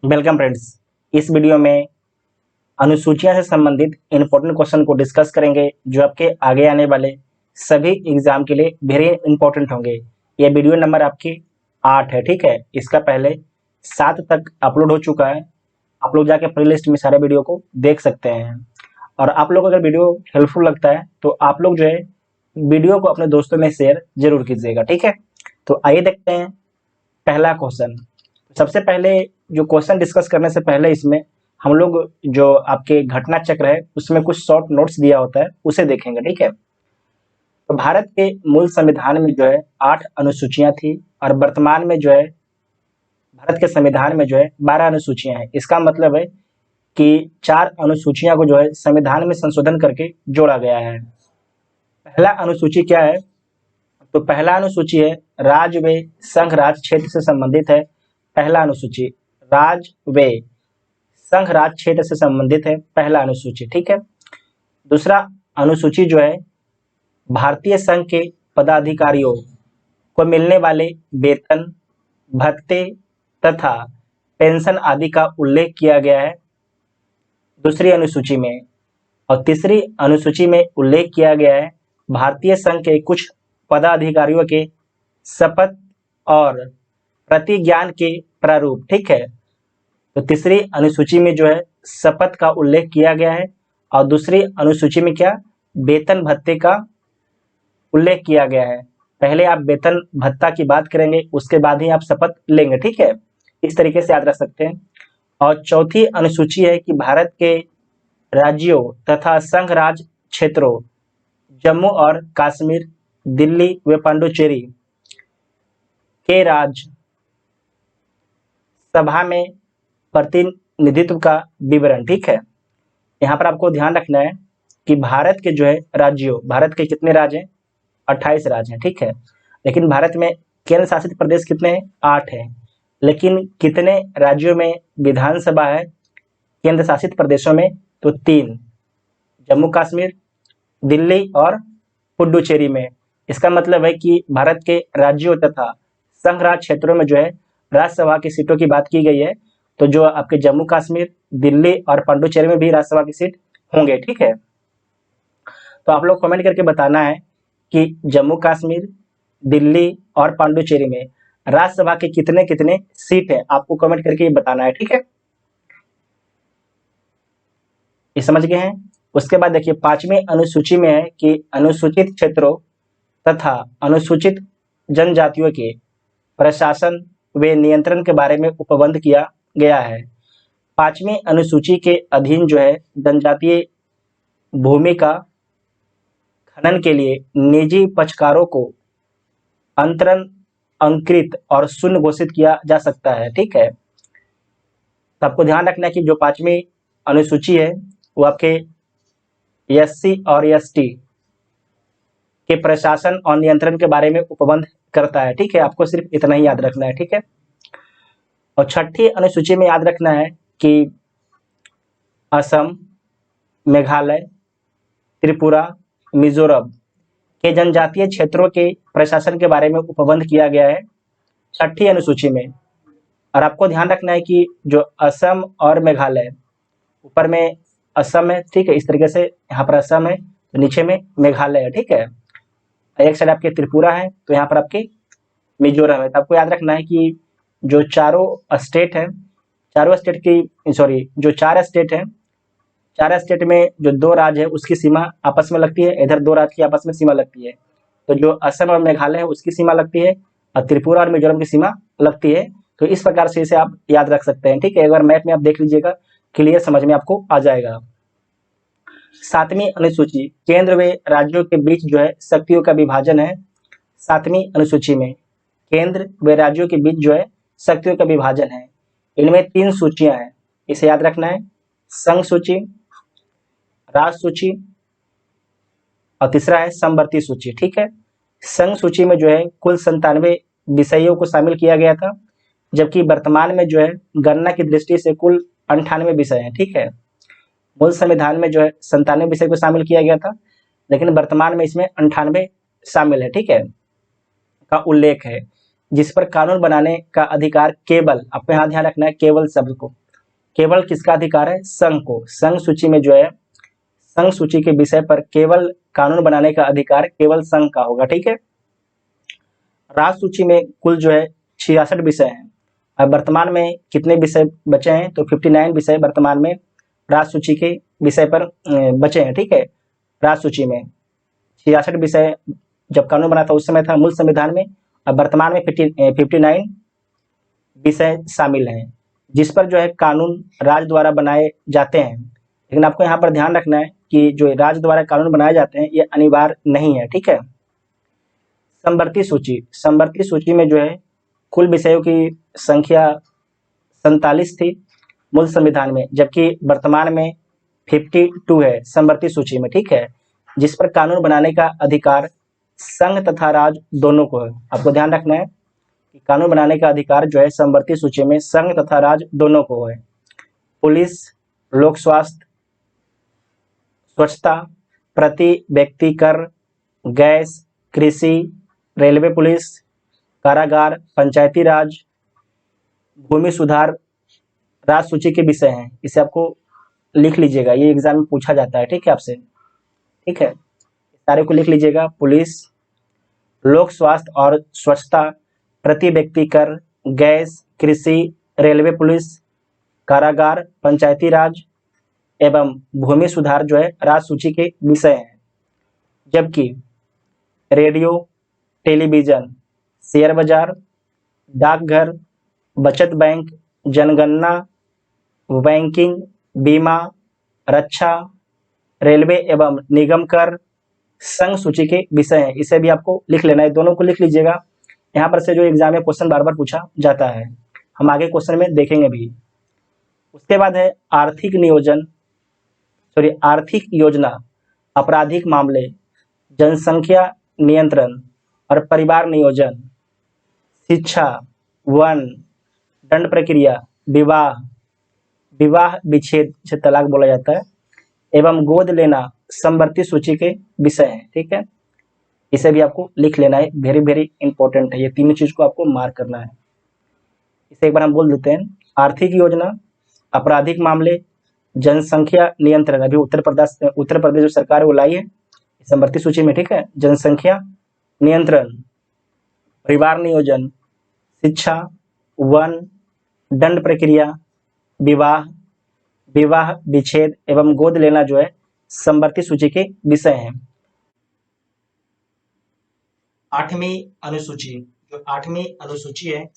Welcome friends. इस video में अनुसूचियां से संबंधित इंपॉर्टेंट क्वेश्चन को डिस्कस करेंगे जो आपके आगे आने वाले सभी एग्जाम के लिए वेरी इंपॉर्टेंट होंगे। यह वीडियो नंबर आपकी 8 है, ठीक है। इसका पहले 7 तक अपलोड हो चुका है। आप लोग जाके प्लेलिस्ट में सारे वीडियो को देख सकते हैं। और आप लोग को अगर वीडियो हेल्पफुल लगता है तो आप लोग जो है वीडियो को अपने दोस्तों में शेयर जरूर कीजिएगा, ठीक है। तो आइए देखते हैं पहला क्वेश्चन। सबसे पहले जो क्वेश्चन डिस्कस करने से पहले इसमें हम लोग जो आपके घटना चक्र है उसमें कुछ शॉर्ट नोट्स दिया होता है, उसे देखेंगे, ठीक है। तो भारत के मूल संविधान में जो है 8 अनुसूचियां थी और वर्तमान में जो है भारत के संविधान में जो है 12 अनुसूचियां हैं। इसका मतलब है कि 4 अनुसूचियां को जो है संविधान में संशोधन करके जोड़ा गया है। पहला अनुसूची क्या है? तो पहला अनुसूची है राज्य व संघ राज क्षेत्र से संबंधित है। पहला अनुसूची राज्य व संघ राज क्षेत्र से संबंधित है, पहला अनुसूची, ठीक है। दूसरा अनुसूची जो है भारतीय संघ के पदाधिकारियों को मिलने वाले वेतन, भत्ते तथा पेंशन आदि का उल्लेख किया गया है दूसरी अनुसूची में। और तीसरी अनुसूची में उल्लेख किया गया है भारतीय संघ के कुछ पदाधिकारियों के शपथ और प्रतिज्ञान के प्रारूप, ठीक है। तो तीसरी अनुसूची में जो है शपथ का उल्लेख किया गया है और दूसरी अनुसूची में क्या, वेतन भत्ते का उल्लेख किया गया है। पहले आप वेतन भत्ता की बात करेंगे, उसके बाद ही आप शपथ लेंगे, ठीक है। इस तरीके से याद रख सकते हैं। और चौथी अनुसूची है कि भारत के राज्यों तथा संघ राज क्षेत्रों जम्मू और कश्मीर, दिल्ली व पांडुचेरी के राज्य सभा में प्रतिनिधित्व का विवरण, ठीक है। यहाँ पर आपको ध्यान रखना है कि भारत के जो है राज्यों, भारत के कितने राज्य हैं? 28 राज्य हैं, ठीक है। लेकिन भारत में केंद्र शासित प्रदेश कितने हैं? 8 हैं। लेकिन कितने राज्यों में विधानसभा है केंद्र शासित प्रदेशों में? तो 3, जम्मू कश्मीर, दिल्ली और पुडुचेरी में। इसका मतलब है कि भारत के राज्यों तथा संघ राज क्षेत्रों में जो है राज्यसभा की सीटों की बात की गई है। तो जो आपके जम्मू कश्मीर, दिल्ली और पांडुचेरी में भी राज्यसभा की सीट होंगे, ठीक है। तो आप लोग कमेंट करके बताना है कि जम्मू कश्मीर, दिल्ली और पांडुचेरी में राज्यसभा के कितने कितने सीट है, आपको कमेंट करके बताना है, ठीक है। ये समझ गए हैं। उसके बाद देखिए 5वीं अनुसूची में है कि अनुसूचित क्षेत्रों तथा अनुसूचित जनजातियों के प्रशासन व नियंत्रण के बारे में उपबंध किया गया है। 5वीं अनुसूची के अधीन जो है जनजातीय भूमि का खनन के लिए निजी पक्षकारों को अंतरण, अंकृत और शून्य घोषित किया जा सकता है, ठीक है। तो आपको ध्यान रखना है कि जो 5वीं अनुसूची है वो आपके एससी और एसटी के प्रशासन और नियंत्रण के बारे में उपबंध करता है, ठीक है। आपको सिर्फ इतना ही याद रखना है, ठीक है। और 6ठी अनुसूची में याद रखना है कि असम, मेघालय, त्रिपुरा, मिजोरम के जनजातीय क्षेत्रों के प्रशासन के बारे में उपबंध किया गया है 6ठी अनुसूची में। और आपको ध्यान रखना है कि जो असम और मेघालय, ऊपर में असम है, ठीक है, इस तरीके से यहाँ पर असम है तो नीचे में मेघालय है, ठीक है। एक साइड आपके त्रिपुरा है तो यहाँ पर आपके मिजोरम है। तो आपको याद रखना है कि जो चारों स्टेट है, चारों स्टेट की सॉरी जो 4 स्टेट है, 4 स्टेट में जो 2 राज्य है उसकी सीमा आपस में लगती है, इधर 2 राज्य की आपस में सीमा लगती है। तो जो असम और मेघालय है उसकी सीमा लगती है और त्रिपुरा और मिजोरम की सीमा लगती है। तो इस प्रकार से इसे आप याद रख सकते हैं, ठीक है। एक बार मैप में आप देख लीजिएगा, क्लियर समझ में आपको आ जाएगा। 7वीं अनुसूची केंद्र व राज्यों के बीच जो है शक्तियों का विभाजन है। 7वीं अनुसूची में केंद्र व राज्यों के बीच जो है शक्तियों का विभाजन है। इनमें 3 सूचियां हैं, इसे याद रखना है। संघ सूची, राज सूची और तीसरा है समवर्ती सूची, ठीक है। संघ सूची में जो है कुल 97 विषयों को शामिल किया गया था, जबकि वर्तमान में जो है गणना की दृष्टि से कुल 98 विषय हैं, ठीक है। मूल संविधान में जो है 97 विषय को शामिल किया गया था, लेकिन वर्तमान में इसमें 98 शामिल है, ठीक है, का उल्लेख है। जिस पर कानून बनाने का अधिकार केवल, आपको यहाँ ध्यान रखना है केवल शब्द को, केवल किसका अधिकार है? संघ को। संघ सूची में जो है, संघ सूची के विषय पर केवल कानून बनाने का अधिकार केवल संघ का होगा, ठीक है। राज्य सूची में कुल जो है 66 विषय हैं। अब वर्तमान में कितने विषय बचे हैं? तो 59 विषय वर्तमान में राज्य सूची के विषय पर बचे हैं, ठीक है। राज्य सूची में 66 विषय जब कानून बना था उस समय था मूल संविधान में, अब वर्तमान में 59 विषय शामिल हैं, जिस पर जो है कानून राज्य द्वारा बनाए जाते हैं। लेकिन आपको यहाँ पर ध्यान रखना है कि जो राज्य द्वारा कानून बनाए जाते हैं ये अनिवार्य नहीं है, ठीक है। समवर्ती सूची, समवर्ती सूची में जो है कुल विषयों की संख्या 47 थी मूल संविधान में, जबकि वर्तमान में 52 है समवर्ती सूची में, ठीक है, जिस पर कानून बनाने का अधिकार संघ तथा राज्य दोनों को है। आपको ध्यान रखना है कि कानून बनाने का अधिकार जो है समवर्ती सूची में संघ तथा राज्य दोनों को है। पुलिस, लोक स्वास्थ्य, स्वच्छता, प्रति व्यक्ति कर, गैस, कृषि, रेलवे पुलिस, कारागार, पंचायती राज, भूमि सुधार राज्य सूची के विषय हैं। इसे आपको लिख लीजिएगा, ये एग्जाम में पूछा जाता है, ठीक है आपसे, ठीक है। सारे को लिख लीजिएगा। पुलिस, लोक स्वास्थ्य और स्वच्छता, प्रति व्यक्ति कर, गैस, कृषि, रेलवे पुलिस, कारागार, पंचायती राज एवं भूमि सुधार जो है राज्य सूची के विषय हैं। जबकि रेडियो, टेलीविजन, शेयर बाजार, डाकघर, बचत बैंक, जनगणना, बैंकिंग, बीमा, रक्षा, रेलवे एवं निगम कर संघ सूची के विषय हैं। इसे भी आपको लिख लेना है, दोनों को लिख लीजिएगा। यहाँ पर से जो एग्जाम में क्वेश्चन बार बार पूछा जाता है, हम आगे क्वेश्चन में देखेंगे भी। उसके बाद है आर्थिक नियोजन, आर्थिक योजना, आपराधिक मामले, जनसंख्या नियंत्रण और परिवार नियोजन, शिक्षा, वन, दंड प्रक्रिया, विवाह, विवाह विच्छेद जिसे तलाक बोला जाता है, एवं गोद लेना समवर्ती सूची के विषय हैं, ठीक है। इसे भी आपको लिख लेना है, वेरी वेरी इंपॉर्टेंट है, ये तीनों चीज को आपको मार्क करना है। इसे एक बार हम बोल देते हैं। आर्थिक योजना, आपराधिक मामले, जनसंख्या नियंत्रण, अभी उत्तर प्रदेश जो सरकार है वो लाई है समवर्ती सूची में, ठीक है। जनसंख्या नियंत्रण, परिवार नियोजन, शिक्षा, वन, दंड प्रक्रिया, विवाह, विवाह विच्छेद एवं गोद लेना जो है समवर्ती सूची के विषय हैं। 8वीं अनुसूची, जो 8वीं अनुसूची है,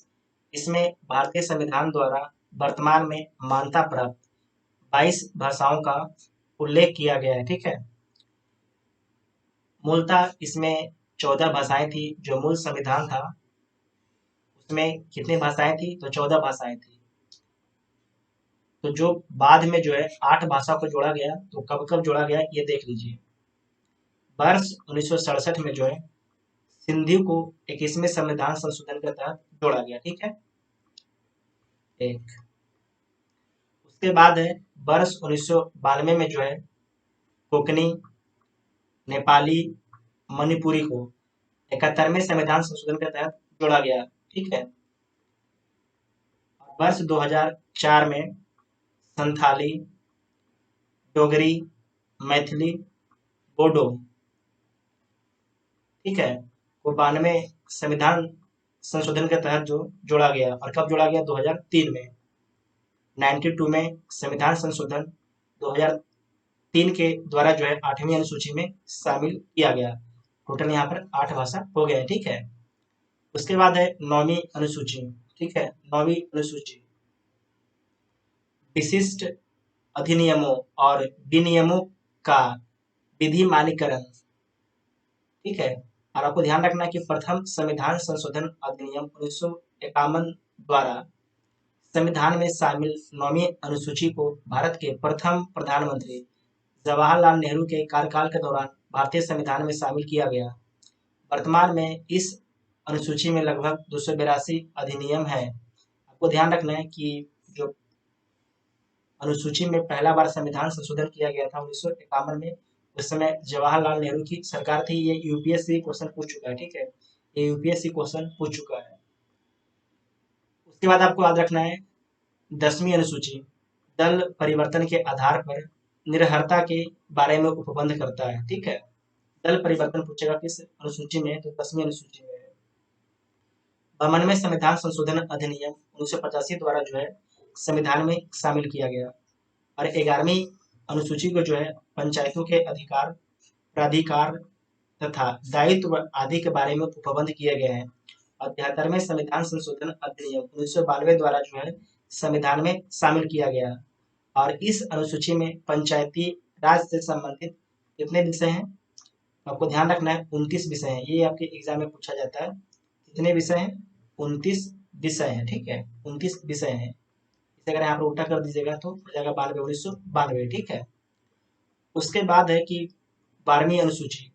इसमें भारतीय संविधान द्वारा वर्तमान में मान्यता प्राप्त 22 भाषाओं का उल्लेख किया गया है, ठीक है। मूलतः इसमें 14 भाषाएं थी, जो मूल संविधान था उसमें कितनी भाषाएं थी? तो 14 भाषाएं थी। तो जो बाद में जो है 8 भाषा को जोड़ा गया, तो कब कब जोड़ा गया ये देख लीजिए। वर्ष 1967 में जो है सिंधी को 21वें संविधान संशोधन के तहत जोड़ा गया, ठीक है। एक उसके बाद है वर्ष 1992 में जो है कोंकणी, नेपाली, मणिपुरी को 71वें संविधान संशोधन के तहत जोड़ा गया, ठीक है। वर्ष 2004 में संथाली, डोगरी, मैथिली, बोडो, ठीक है, को 92 संविधान संशोधन के तहत जो जोड़ा गया। और कब जोड़ा गया? 2003 में। 92 में संविधान संशोधन 2003 के द्वारा जो है 8वीं अनुसूची में शामिल किया गया। टोटल यहाँ पर 8 भाषा हो गया है, ठीक है। उसके बाद है 9वीं अनुसूची, ठीक है। 9वीं अनुसूची विशिष्ट अधिनियमों और विनियमों का विधि मानकीकरण, ठीक है। और आपको ध्यान रखना है कि प्रथम संविधान संशोधन अधिनियम 1951 द्वारा संविधान में शामिल 9वीं अनुसूची को भारत के प्रथम प्रधानमंत्री जवाहरलाल नेहरू के कार्यकाल के दौरान भारतीय संविधान में शामिल किया गया। वर्तमान में इस अनुसूची में लगभग 282 अधिनियम है। आपको ध्यान रखना है कि जो अनुसूची में पहला बार संविधान संशोधन किया गया था 1951 में, उस समय जवाहरलाल नेहरू की सरकार थी। ये यूपीएससी क्वेश्चन पूछ चुका है, ठीक है, ये यूपीएससी क्वेश्चन पूछ चुका है। उसके बाद आपको याद रखना है 10वीं अनुसूची दल परिवर्तन के आधार पर निरर्हता के बारे में उपबंध करता है। ठीक है, दल परिवर्तन पूछेगा किस अनुसूची में, तो 10वीं अनुसूची में है। 52वें संविधान संशोधन अधिनियम 1985 द्वारा जो है संविधान में शामिल किया गया। और 11वीं अनुसूची को जो है पंचायतों के अधिकार, प्राधिकार तथा दायित्व आदि के बारे में उपबंध किए गए हैं। और 73वें संविधान संशोधन अधिनियम 1992 द्वारा जो है संविधान में शामिल किया गया। और इस अनुसूची में पंचायती राज से संबंधित कितने विषय हैं, आपको ध्यान रखना है 29 विषय हैं। ये आपके एग्जाम में पूछा जाता है, कितने विषय हैं, 29 विषय हैं। ठीक है, 29 विषय हैं। इसे अगर यहाँ पर उल्टा कर दीजिएगा तो हो जाएगा 92 ठीक है। उसके बाद है कि 12वीं अनुसूची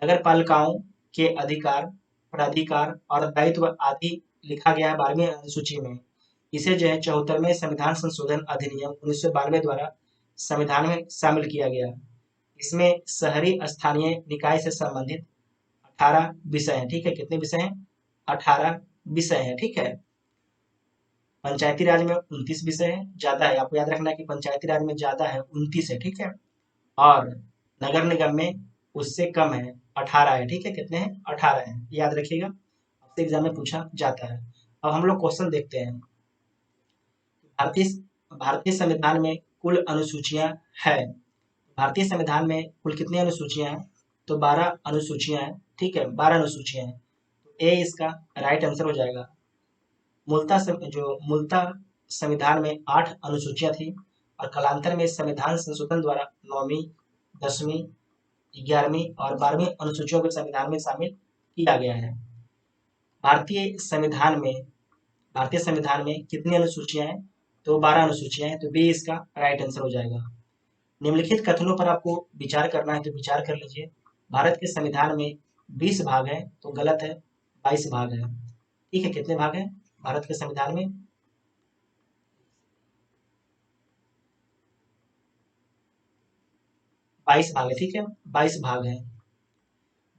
नगर पालिकाओं के अधिकार, प्राधिकार और दायित्व आदि लिखा गया है 12वीं अनुसूची में। इसे जो है 74वें संविधान संशोधन अधिनियम 1992 द्वारा संविधान में शामिल किया गया। इसमें शहरी स्थानीय निकाय से संबंधित 18 विषय हैं। ठीक है, कितने विषय हैं, 18 विषय हैं। ठीक है, पंचायती राज में 29 विषय है, ज्यादा है, आपको याद रखना है कि पंचायती राज में ज्यादा है, 29 है। ठीक है, और नगर निगम में उससे कम है, 18 है। ठीक है, कितने हैं, 18 है, याद रखिएगा, आपसे एग्जाम में पूछा जाता है। अब हम लोग क्वेश्चन देखते हैं। भारतीय भारतीय संविधान में कुल अनुसूचियां है। भारतीय संविधान में कुल कितनी अनुसूचियां हैं, तो 12 अनुसूचियां हैं। ठीक है, 12 अनुसूचियां हैं, तो ए इसका राइट आंसर हो जाएगा। मूलतः संविधान में 8 अनुसूचियां थी और कालांतर में संविधान संशोधन द्वारा 9वीं, 10वीं, 11वीं और 12वीं अनुसूचियों को संविधान में शामिल किया गया है। भारतीय संविधान में कितनी अनुसूचियां हैं, तो 12 अनुसूचियां हैं, तो बी इसका राइट आंसर हो जाएगा। निम्नलिखित कथनों पर आपको विचार करना है, तो विचार कर लीजिए। भारत के संविधान में 20 भाग है, तो गलत है, 22 भाग है। ठीक है, कितने भाग हैं भारत के संविधान में, 22 भाग है। ठीक है, 22 भाग है।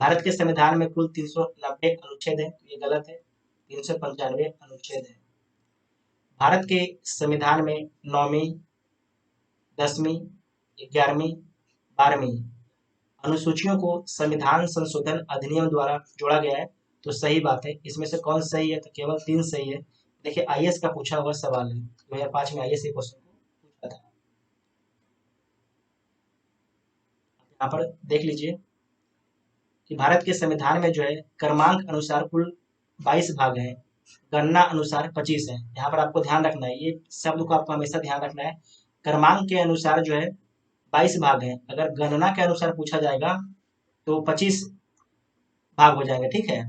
भारत के संविधान में कुल 390 अनुच्छेद है, तो ये गलत है, 395 अनुच्छेद है। भारत के संविधान में 9वीं, 10वीं, 11वीं, 12वीं अनुसूचियों को संविधान संशोधन अधिनियम द्वारा जोड़ा गया है, तो सही बात है। इसमें से कौन सही है, तो केवल 3 सही है। देखिए, आईएएस का पूछा हुआ सवाल है, 2005 में आईएएस क्वेश्चन को पूछा था। यहाँ पर देख लीजिए कि भारत के संविधान में जो है क्रमांक अनुसार कुल 22 भाग हैं, गणना अनुसार 25 है। यहाँ पर आपको ध्यान रखना है, ये शब्द को आपको हमेशा ध्यान रखना है। क्रमांक के अनुसार जो है 22 भाग हैं, अगर गणना के अनुसार पूछा जाएगा तो 25 भाग हो जाएंगे। ठीक है,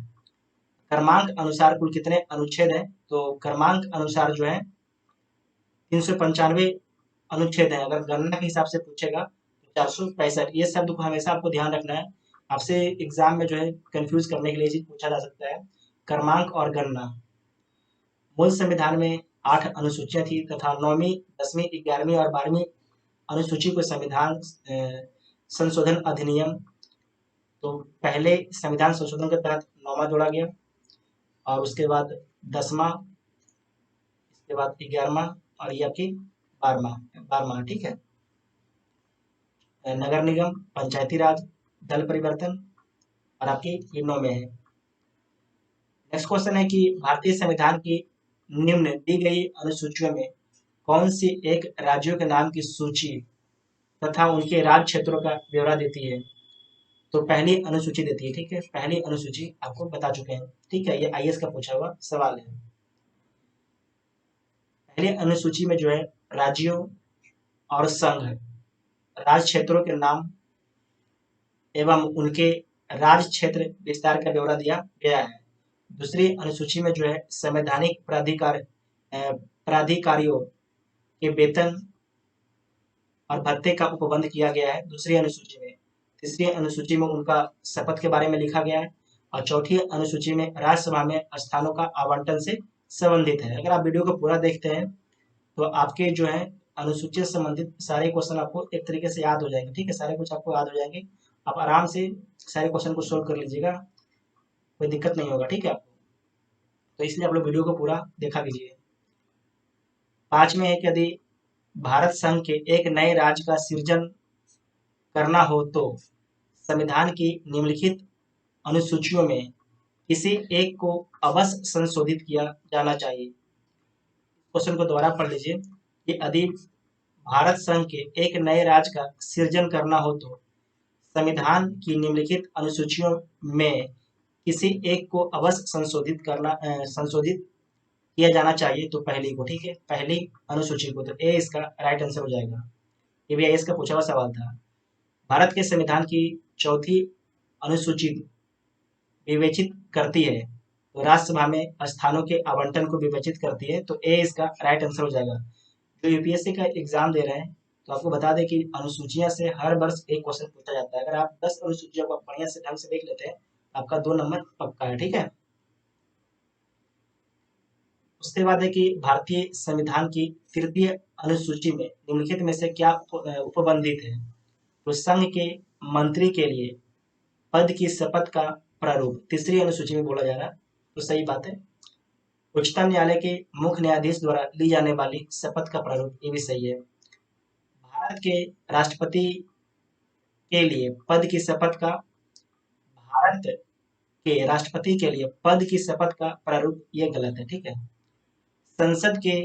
क्रमांक अनुसार कुल कितने अनुच्छेद हैं, तो क्रमांक अनुसार जो है 395 अनुच्छेद है। अगर गणना के हिसाब से पूछेगा तो 465। ये शब्द को हमेशा आपको ध्यान रखना है, आपसे एग्जाम में जो है कंफ्यूज करने के लिए चीज पूछा जा सकता है, क्रमांक और गणना। मूल संविधान में 8 अनुसूचियां थी तथा 9वीं, 10वीं, 11वीं और 12वीं अनुसूची को संविधान संशोधन अधिनियम, तो पहले संविधान संशोधन के तहत 9वां जोड़ा गया और उसके बाद 10वां, इसके बाद 11वां और ये आपकी 12वां। ठीक है, नगर निगम, पंचायती राज, दल परिवर्तन और आपकी ये 9 में है। नेक्स्ट क्वेश्चन है कि भारतीय संविधान की निम्न दी गई अनुसूचियों में कौन सी एक राज्यों के नाम की सूची तथा उनके राज्य क्षेत्रों का ब्यौरा देती है, तो पहली अनुसूची देती है। ठीक है, पहली अनुसूची आपको बता चुके हैं। ठीक है, ये आईएएस का पूछा हुआ सवाल है। पहली अनुसूची में जो है राज्यों और संघ राज्य क्षेत्रों के नाम एवं उनके राज्य क्षेत्र विस्तार का ब्यौरा दिया गया है। दूसरी अनुसूची में जो है संवैधानिक प्राधिकारियों के वेतन और भत्ते का उपबंध किया गया है दूसरी अनुसूची में। तीसरी अनुसूची में उनका शपथ के बारे में लिखा गया है और चौथी अनुसूची में राज्यसभा में स्थानों का आवंटन से संबंधित है। अगर आप वीडियो को पूरा देखते हैं तो आपके जो है अनुसूची से संबंधित सारे क्वेश्चन आपको एक तरीके से याद हो जाएंगे। ठीक है, सारे कुछ आपको याद हो जाएंगे, आप आराम से सारे क्वेश्चन को सोल्व कर लीजिएगा, कोई दिक्कत नहीं होगा। ठीक है, तो इसलिए आप लोग वीडियो को पूरा देखा कीजिए। 5 में है कि यदि भारत संघ के एक नए राज्य का सृजन करना हो तो संविधान की निम्नलिखित अनुसूचियों में किसी एक को अवश्य संशोधित किया जाना चाहिए। क्वेश्चन को दोबारा पढ़ लीजिए कि यदि भारत संघ के एक नए राज्य का सृजन करना हो तो संविधान की निम्नलिखित अनुसूचियों में किसी एक को अवश्य संशोधित किया जाना चाहिए। तो पहली को, ठीक है, पहली अनुसूची को, तो ए इसका राइट आंसर हो जाएगा। ये भी आईएएस का पूछा हुआ सवाल था। भारत के संविधान की चौथी अनुसूची विवेचित करती है, तो राज्यसभा में स्थानों के आवंटन को विवेचित करती है, तो ए इसका राइट आंसर हो जाएगा। जो यूपीएससी का एग्जाम दे रहे हैं तो आपको बता दें कि अनुसूचियां से हर वर्ष एक क्वेश्चन पूछा जाता है। अगर आप 10 अनुसूचियों को बढ़िया से ढंग से देख लेते हैं आपका 2 नंबर पक्का है, ठीक है। उसके बाद है कि भारतीय संविधान की तृतीय अनुसूची में निम्नलिखित में से क्या उपबंधित है। तो संघ के मंत्री के लिए पद की शपथ का प्रारूप तीसरी अनुसूची में बोला जा रहा है, तो सही बात है। उच्चतम न्यायालय के मुख्य न्यायाधीश द्वारा ली जाने वाली शपथ का प्रारूप, ये भी सही है। भारत के राष्ट्रपति के लिए पद की शपथ का भारत के राष्ट्रपति के लिए पद की शपथ का प्रारूप, ये गलत है, ठीक है। संसद के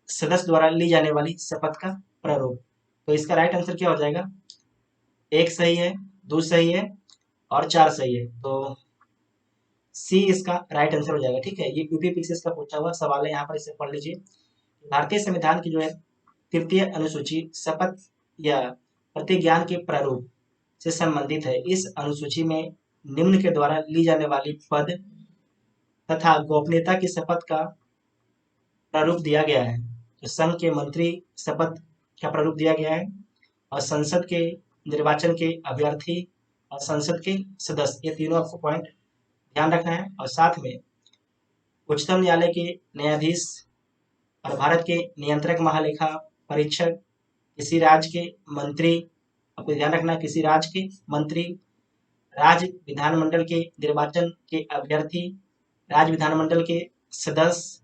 सदस्य द्वारा ली जाने वाली शपथ का प्रारूप, तो इसका राइट आंसर क्या हो जाएगा। 1 सही है, 2 सही है और 4 सही है, तो सी इसका राइट आंसर हो जाएगा, ठीक है। ये यूपी पीसीएस का पूछा हुआ सवाल है, यहाँ पर इसे पढ़ लीजिए। भारतीय संविधान की जो है तृतीय अनुसूची शपथ या प्रतिज्ञान के प्रारूप से संबंधित है। इस अनुसूची में निम्न के द्वारा ली जाने वाली पद तथा गोपनीयता की शपथ का प्रारूप दिया गया है। तो संघ के मंत्री शपथ का प्रारूप दिया गया है और संसद के निर्वाचन के अभ्यर्थी और संसद के सदस्य, ये तीनों आपको पॉइंट ध्यान रखना है। और साथ में उच्चतम न्यायालय के न्यायाधीश और भारत के नियंत्रक महालेखा परीक्षक, किसी राज्य के मंत्री, आपको ध्यान रखना, किसी राज्य के मंत्री, राज्य विधानमंडल के निर्वाचन के अभ्यर्थी, राज्य विधानमंडल के सदस्य,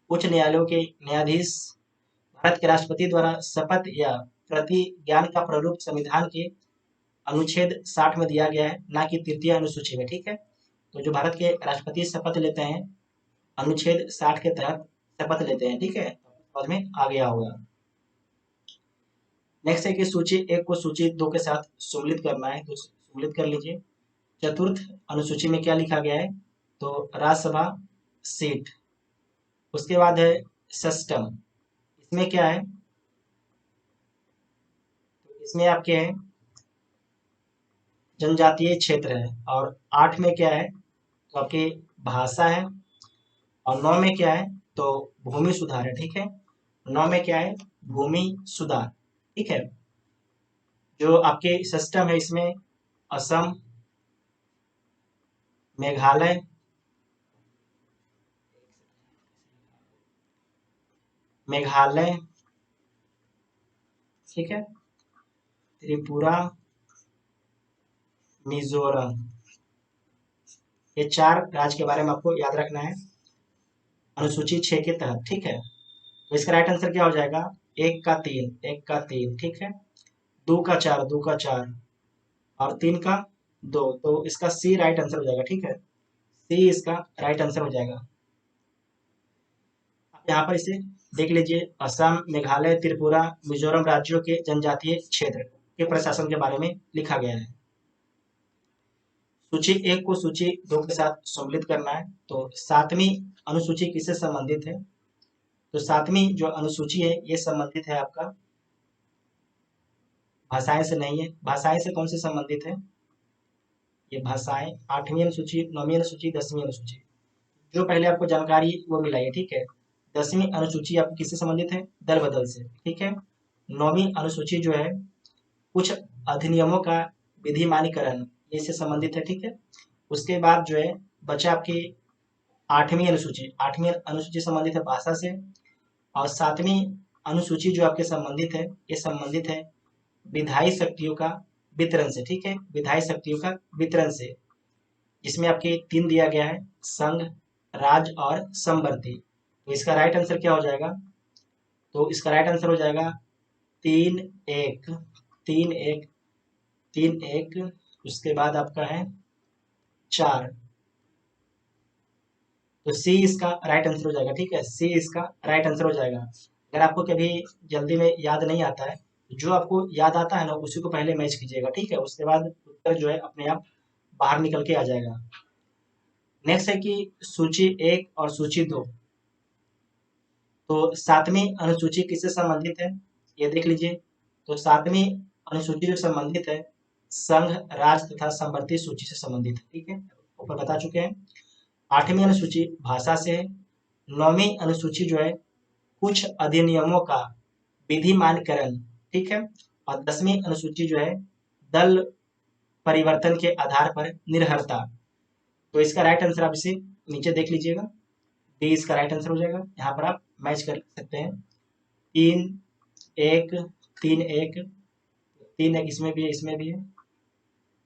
उच्च न्यायालयों के न्यायाधीश, भारत के राष्ट्रपति द्वारा शपथ या प्रतिज्ञान का प्रारूप संविधान के अनुच्छेद 60 में दिया गया है, ना कि तृतीय अनुसूची में, ठीक है। तो जो भारत के राष्ट्रपति शपथ लेते हैं अनुच्छेद 60 के तहत शपथ लेते हैं, ठीक है, समझ में आ गया होगा। नेक्स्ट है कि सूची 1 को सूची 2 के साथ सम्मिलित करना है, तो सम्मिलित कर लीजिए। चतुर्थ अनुसूची में क्या लिखा गया है, तो राज्यसभा सीट। उसके बाद है षष्टम, इसमें क्या है, तो इसमें आपके है जनजातीय क्षेत्र है। और 8 में क्या है, तो आपकी भाषा है। और 9 में क्या है, तो भूमि सुधार है, ठीक है। 9 में क्या है, भूमि सुधार, ठीक है। जो आपके सिस्टम है इसमें असम, मेघालय, ठीक है, त्रिपुरा, मिजोरम, ये 4 राज्य के बारे में आपको याद रखना है अनुसूची 6 के तहत, ठीक है। तो इसका राइट आंसर क्या हो जाएगा, 1 का 3, ठीक है, 2 का 4, 2 का 4 और 3 का 2, तो इसका सी राइट आंसर हो जाएगा, ठीक है। सी इसका राइट आंसर हो जाएगा। आप यहाँ पर इसे देख लीजिए, असम, मेघालय, त्रिपुरा, मिजोरम राज्यों के जनजातीय क्षेत्र के प्रशासन के बारे में लिखा गया है। सूची 1 को सूची 2 के साथ सम्मिलित करना है। तो 7वीं अनुसूची किससे संबंधित है, तो 7वीं जो अनुसूची है ये संबंधित है आपका भाषाएं से नहीं है। भाषाएं से कौन से संबंधित है, ये भाषाएं 8वीं अनुसूची, 9वीं अनुसूची, 10वीं अनुसूची, जो पहले आपको जानकारी वो मिलाई है, ठीक है। 10वीं अनुसूची आपकी किससे संबंधित है, दल बदल से, ठीक है। 9वीं अनुसूची जो है कुछ अधिनियमों का विधिमानीकरण इससे संबंधित है, ठीक है। उसके बाद जो है बचा आपकी 8वीं अनुसूची संबंधित है भाषा से। और 7वीं अनुसूची जो आपके संबंधित है, ये संबंधित है विधायी शक्तियों का वितरण से, ठीक है, विधायी शक्तियों का वितरण से, जिसमें आपके 3 दिया गया है, संघ, राज और समवर्ती। तो इसका राइट आंसर क्या हो जाएगा? तो इसका राइट आंसर हो जाएगा 3-1, 3-1, 3-1, उसके बाद आपका है 4। तो सी इसका राइट आंसर हो जाएगा। ठीक है, सी इसका राइट आंसर हो जाएगा। अगर आपको कभी जल्दी में याद नहीं आता है, जो आपको याद आता है ना उसी को पहले मैच कीजिएगा। ठीक है, उसके बाद उत्तर जो है अपने आप बाहर निकल के आ जाएगा। नेक्स्ट है कि सूची 1 और सूची 2। तो 7वीं अनुसूची किससे संबंधित है, ये देख लीजिए। तो 7वीं अनुसूची जो संबंधित है संघ, राज्य तथा समवर्ती सूची से संबंधित है। ठीक है, ऊपर बता चुके हैं। 8वीं अनुसूची भाषा से है। 9वीं अनुसूची जो है कुछ अधिनियमों का विधिमानकरण। ठीक है, और 10वीं अनुसूची जो है दल परिवर्तन के आधार पर निर्भरता। तो इसका राइट आंसर आप इसे नीचे देख लीजिएगा, डी इसका राइट आंसर हो जाएगा। यहाँ पर आप मैच कर सकते हैं। 3-1, 3-1, 3-1 इसमें भी है, इसमें भी है।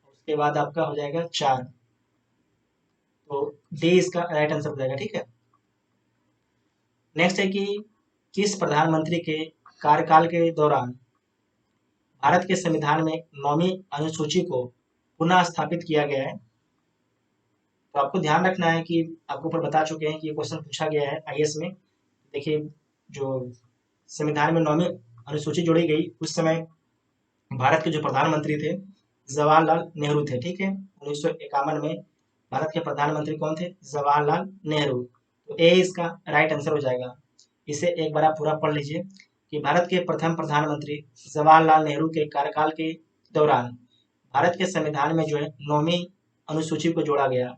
उसके बाद आपका हो जाएगा 4। तो डी इसका राइट आंसर हो जाएगा। ठीक है, नेक्स्ट है कि किस प्रधानमंत्री के कार्यकाल के दौरान भारत के संविधान में 9वीं अनुसूची को पुनः स्थापित किया गया है। तो आपको ध्यान रखना है कि आपको ऊपर बता चुके हैं कि ये क्वेश्चन पूछा गया है आईएएस में। देखिए, जो संविधान में 9वीं अनुसूची जोड़ी गई उस समय भारत के जो प्रधानमंत्री थे जवाहरलाल नेहरू थे। ठीक है, 1951 में भारत के प्रधानमंत्री कौन थे? जवाहरलाल नेहरू। तो ए इसका राइट आंसर हो जाएगा। इसे एक बार आप पूरा पढ़ लीजिए कि भारत के प्रथम प्रधानमंत्री जवाहरलाल नेहरू के कार्यकाल के दौरान भारत के संविधान में जो है 9वीं अनुसूची को जोड़ा गया।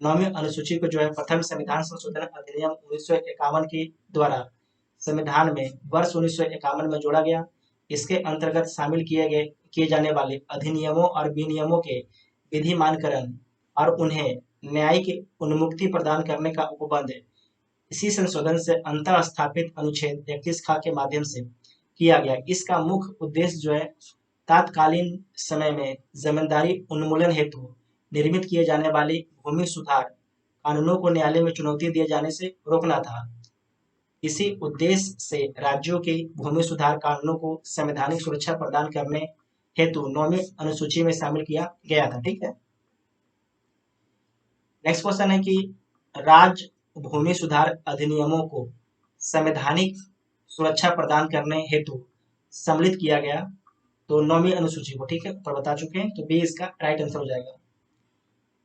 9वीं अनुसूची को जो है प्रथम संविधान संशोधन अधिनियम 1951 के द्वारा संविधान में वर्ष 1951 में जोड़ा गया। इसके अंतर्गत शामिल किए जाने वाले अधिनियमों और विनियमों के विधिमानकरण और उन्हें न्यायिक उन्मुक्ति प्रदान करने का उपबंध इसी संशोधन से अंतः स्थापित अनुच्छेद 31 ख के माध्यम से किया गया। इसका मुख्य उद्देश्य जो है तात्कालीन समय में जमींदारी उन्मूलन हेतु निर्मित किए जाने वाली भूमि सुधार कानूनों को न्यायालय में चुनौती दिए जाने से रोकना था। इसी उद्देश्य से राज्यों के भूमि सुधार कानूनों को संवैधानिक सुरक्षा प्रदान करने हेतु 9वीं अनुसूची में शामिल किया गया था। ठीक है, नेक्स्ट क्वेश्चन है कि राज्य भूमि सुधार अधिनियमों को संवैधानिक सुरक्षा प्रदान करने हेतु सम्मिलित किया गया। तो 9वीं अनुसूची को, ठीक है, ऊपर बता चुके हैं। तो बी इसका राइट आंसर हो जाएगा।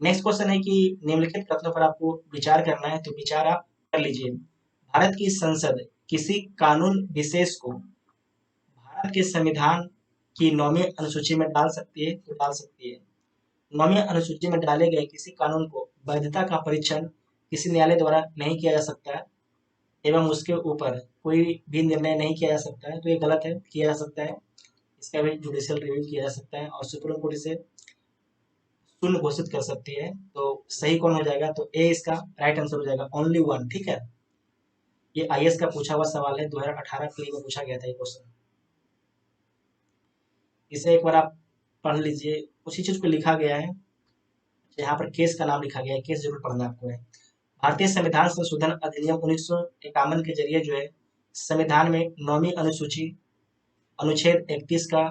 नेक्स्ट क्वेश्चन है कि निम्नलिखित कथनों पर आपको विचार करना है, तो विचार आप कर लीजिए। भारत की संसद किसी कानून विशेष को भारत के संविधान की 9वीं अनुसूची में डाल सकती है, तो डाल सकती है। 9वीं अनुसूची में डाले गए किसी कानून को वैधता का परीक्षण किसी न्यायालय द्वारा नहीं किया जा सकता है एवं उसके ऊपर कोई भी निर्णय नहीं किया जा सकता है। तो ये गलत है, किया जा सकता है। इसका भी जुडिशियल रिव्यू किया जा सकता है और सुप्रीम कोर्ट इसे शून्य घोषित कर सकती है। तो सही कौन हो जाएगा? तो ए इसका राइट आंसर हो जाएगा, ओनली वन। ठीक है, ये आईएएस का पूछा हुआ सवाल है, 2018 के लिए में पूछा गया था ये क्वेश्चन। इसे एक बार आप पढ़ लीजिए, उसी चीज को लिखा गया है। यहाँ पर केस का नाम लिखा गया है, केस जरूर पढ़ना आपको है। भारतीय संविधान संशोधन अधिनियम 1951 के जरिए जो है संविधान में 9वीं अनुसूची अनुच्छेद 31 का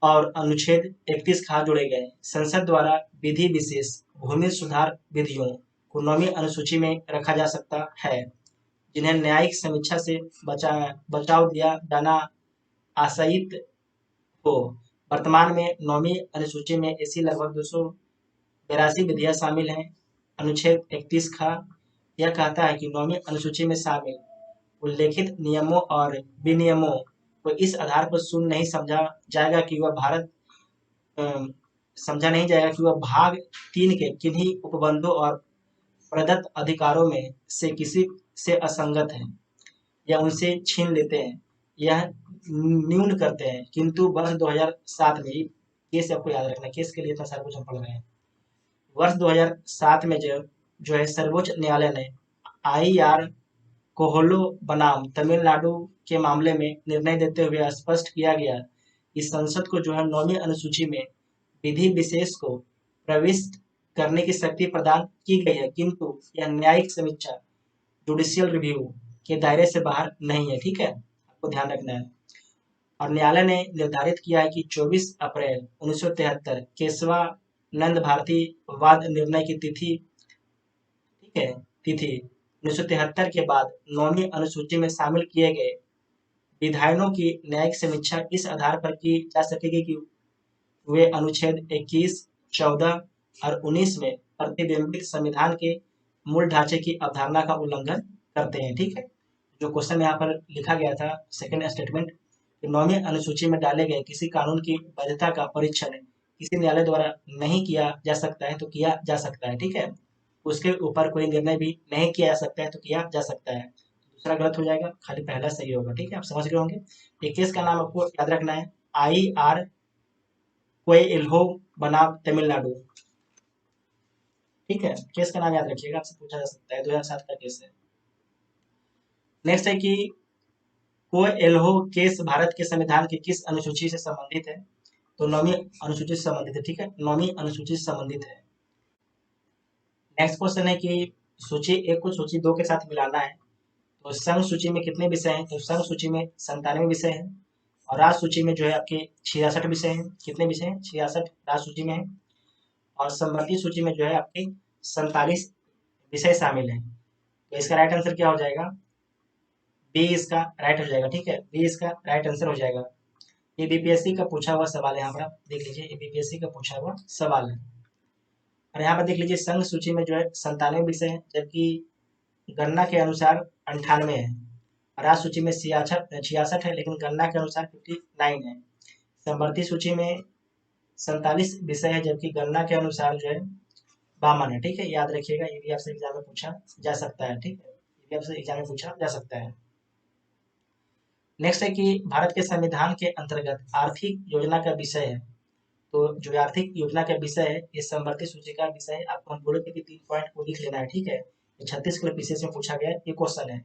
और अनुच्छेद 31 खा जोड़े गए। संसद द्वारा विधि विशेष भूमि सुधार विधियों को 9वीं अनुसूची में रखा जा सकता है, जिन्हें न्यायिक समीक्षा से बचाव दिया जाना आशयित हो। वर्तमान में 9वीं अनुसूची में ऐसी लगभग 282 विधियां शामिल हैं। अनुच्छेद 31 खा यह कहता है कि 9वीं अनुसूची में शामिल उल्लेखित नियमों और विनियमों को इस आधार पर शून्य नहीं समझा जाएगा कि वह भाग 3 के किन्हीं उपबंधों और प्रदत्त अधिकारों में से किसी से असंगत है या उनसे छीन लेते हैं, यह न्यून करते हैं। किंतु वर्ष 2007 में, केस आपको याद रखना, केस के लिए इतना सारा कुछ हम पढ़ रहे हैं। वर्ष 2007 में जो है सर्वोच्च न्यायालय ने IR कोहलो बनाम तमिलनाडु के मामले में निर्णय देते हुए स्पष्ट किया गया कि संसद को जो है 9वीं अनुसूची में विधि विशेष को प्रविष्ट करने की शक्ति प्रदान की गई है, किंतु यह न्यायिक समीक्षा जुडिशियल रिव्यू के दायरे से बाहर नहीं है। ठीक है, आपको ध्यान रखना है। और न्यायालय ने निर्धारित किया है कि 24 अप्रैल 1973 केशवानंद भारती वाद निर्णय की तिथि, ठीक है, तिथि 1973 के बाद 9वीं अनुसूची में शामिल किए गए विधायनों की न्यायिक समीक्षा इस आधार पर की जा सकेगी कि वे अनुच्छेद 21, 14 और 19 में प्रतिबिंबित संविधान के मूल ढांचे की अवधारणा का उल्लंघन करते हैं। ठीक है, जो क्वेश्चन यहाँ पर लिखा गया था सेकंड स्टेटमेंट, 9वीं अनुसूची में डाले गए किसी कानून की वैधता का परीक्षण किसी न्यायालय द्वारा नहीं किया जा सकता है तो किया जा सकता है। ठीक है, उसके ऊपर कोई निर्णय भी नहीं किया जा सकता है तो किया जा सकता है। दूसरा गलत हो जाएगा, खाली पहला सही होगा। ठीक है, आप समझ गए होंगे। ये केस का नाम आपको याद रखना है, IR कोएल्हो बनाम तमिलनाडु। ठीक है, केस का नाम याद रखिएगा, आपसे पूछा जा सकता है, 2007 का केस है। नेक्स्ट है कि कोएल्हो केस भारत के संविधान की किस अनुसूची से संबंधित है? तो 9वीं अनुसूची से संबंधित है। ठीक है, 9वीं अनुसूची से संबंधित है। नेक्स्ट क्वेश्चन है कि सूची 1 को सूची 2 के साथ मिलाना है, तो संघ सूची में कितने विषय हैं? तो संघ सूची में 97 विषय हैं और राज्य सूची में जो है आपके 66 विषय हैं। कितने विषय हैं? 66 राज्य सूची में है और समवर्ती सूची में जो है आपके 47 विषय शामिल हैं। तो इसका राइट आंसर क्या हो जाएगा? बी इसका राइट हो जाएगा। ठीक है, बी इसका राइट आंसर हो जाएगा। ये बीपीएससी का पूछा हुआ सवाल है, यहाँ पर आप देख लीजिए, ये बीपीएससी का पूछा हुआ सवाल है। और यहाँ पर देख लीजिए संघ सूची में जो है 97 विषय है, जबकि गणना के अनुसार 98 है। राज्य सूची में 66 है, लेकिन गणना के अनुसार 59 है। समवर्ती सूची में 47 विषय है, जबकि गणना के अनुसार जो है 52 है। ठीक है, याद रखिएगा, ये भी आपसे एग्जाम में पूछा जा सकता है। ठीक है, ये भी आपसे एग्जाम में पूछा जा सकता है। नेक्स्ट है कि भारत के संविधान के अंतर्गत आर्थिक योजना का विषय है, तो जो आर्थिक योजना का विषय है ये समवर्ती सूची का विषय है। आपको हम बोले थे कि 3 पॉइंट को लिख लेना है। ठीक है, 36 किलो पीसीएस में पूछा गया ये क्वेश्चन है।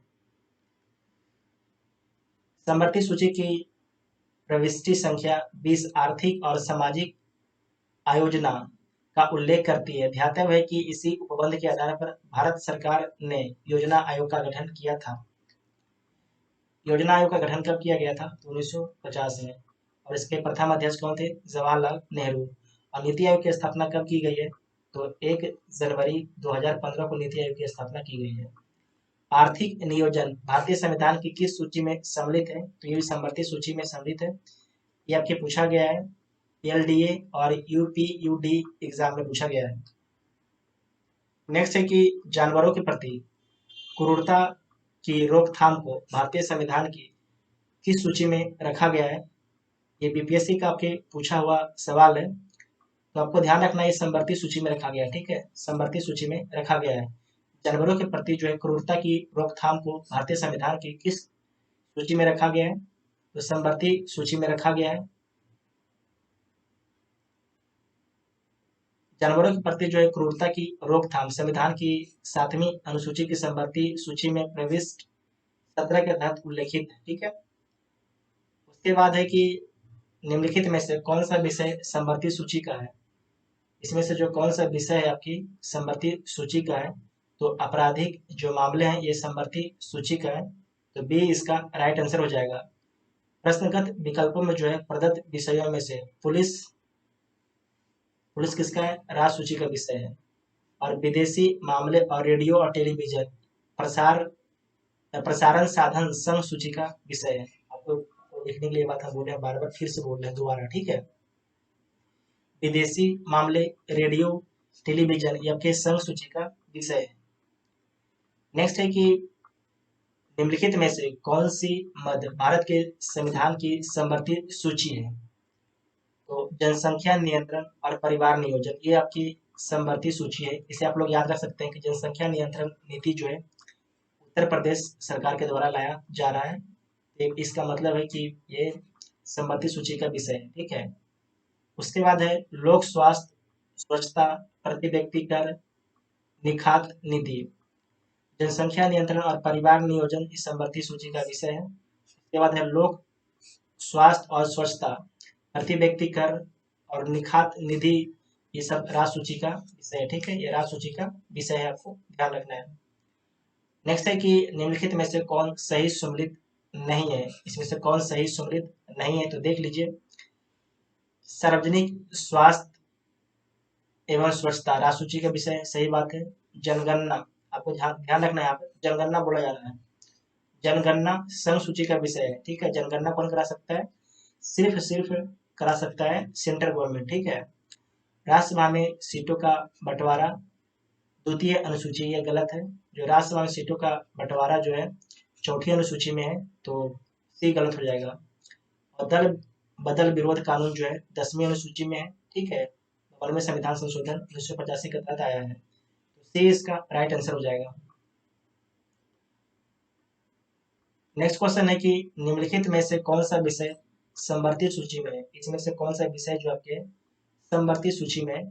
समवर्ती सूची की प्रविष्टि संख्या 20 आर्थिक और सामाजिक आयोजना का उल्लेख करती है। ध्यातव्य है कि इसी उपबंध के आधार पर भारत सरकार ने योजना आयोग का गठन किया था। योजना आयोग का गठन कब किया गया था? तो 1950 में। और इसके प्रथम अध्यक्ष कौन थे? जवाहरलाल नेहरू। और नीति आयोग की स्थापना कब की गई है? तो 1 जनवरी 2015 को नीति आयोग की स्थापना की गई है। आर्थिक नियोजन भारतीय संविधान की किस सूची में सम्मिलित है? तो ये समवर्ती सूची में सम्मिलित है। ये आपके पूछा गया है, LDA और UPUD एग्जाम में पूछा गया है। नेक्स्ट है कि जानवरों के प्रति क्रूरता की रोकथाम को भारतीय संविधान की किस सूची में रखा गया है? ये बीपीएससी का आपके पूछा हुआ सवाल है, तो आपको ध्यान रखना है, ये समवर्ती सूची में रखा गया है। ठीक है, समवर्ती सूची में रखा गया है। जानवरों के प्रति जो है क्रूरता की रोकथाम को भारतीय संविधान की किस सूची में रखा गया है? तो समवर्ती सूची में रखा गया है। जानवरों के प्रति जो है क्रूरता की रोकथाम संविधान की 7वीं अनुसूची की समवर्ती सूची में प्रविष्ट 17 के तहत उल्लेखित है। ठीक है, उसके बाद है कि निम्नलिखित में से कौन सा विषय समवर्ती सूची का है? इसमें से जो कौन सा विषय है आपकी समवर्ती सूची का है? तो आपराधिक जो मामले हैं ये समवर्ती सूची का है, तो बी इसका राइट आंसर हो जाएगा। प्रश्नगत विकल्पों में जो है प्रदत्त विषयों में से पुलिस किसका है? राज्य सूची का विषय है। और विदेशी मामले और रेडियो और टेलीविजन प्रसारण साधन संघ सूची का विषय है। आपको लिखने के लिए बात हम बोल रहे हैं, बार बार फिर से बोल रहे हैं दोबारा। ठीक है, विदेशी मामले, रेडियो, टेलीविजन ये आपके संघ सूची का विषय है। नेक्स्ट है कि निम्नलिखित में से कौन सी मद भारत के संविधान की समवर्ती सूची है? तो जनसंख्या नियंत्रण और परिवार नियोजन ये आपकी समवर्ती सूची है। इसे आप लोग याद रख सकते हैं कि जनसंख्या नियंत्रण नीति जो है उत्तर प्रदेश सरकार के द्वारा लाया जा रहा है। एक इसका मतलब है कि ये समवर्ती सूची का विषय है। ठीक है, उसके बाद है लोक स्वास्थ्य, स्वच्छता, प्रति व्यक्ति कर, निखात नीति, जनसंख्या नियंत्रण और परिवार नियोजन इस समवर्ती सूची का विषय है। उसके बाद है लोक स्वास्थ्य और स्वच्छता, प्रति व्यक्ति कर और निखात निधि ये सब राज सूची का विषय है, ठीक है, ये राज सूची का विषय है, आपको ध्यान रखना है। नेक्स्ट है कि निम्नलिखित में से कौन सही सम्मिलित नहीं है, इसमें से कौन सही सम्मिलित नहीं है, तो देख लीजिए। सार्वजनिक स्वास्थ्य एवं स्वच्छता राज सूची का विषय है, सही बात है। जनगणना, आपको ध्यान रखना है, यहाँ पे जनगणना बोला जा रहा है, जनगणना संघ सूची का विषय है, ठीक है। जनगणना कौन करा सकता है, सिर्फ करा सकता है सेंट्रल गवर्नमेंट, ठीक है। राज्यसभा में सीटों का बंटवारा द्वितीय अनुसूची, ये गलत है। जो राज्यसभा में सीटों का बंटवारा जो है चौथी अनुसूची में है, तो सी गलत हो जाएगा। और दल बदल विरोध कानून जो है 10वीं अनुसूची में है, ठीक है। 92वें संविधान संशोधन 1985 के तहत आया है, तो सी इसका राइट आंसर हो जाएगा। नेक्स्ट क्वेश्चन है कि निम्नलिखित में से कौन सा विषय समवर्ती सूची में है, इसमें से कौन सा विषय जो आपके समवर्ती सूची में है।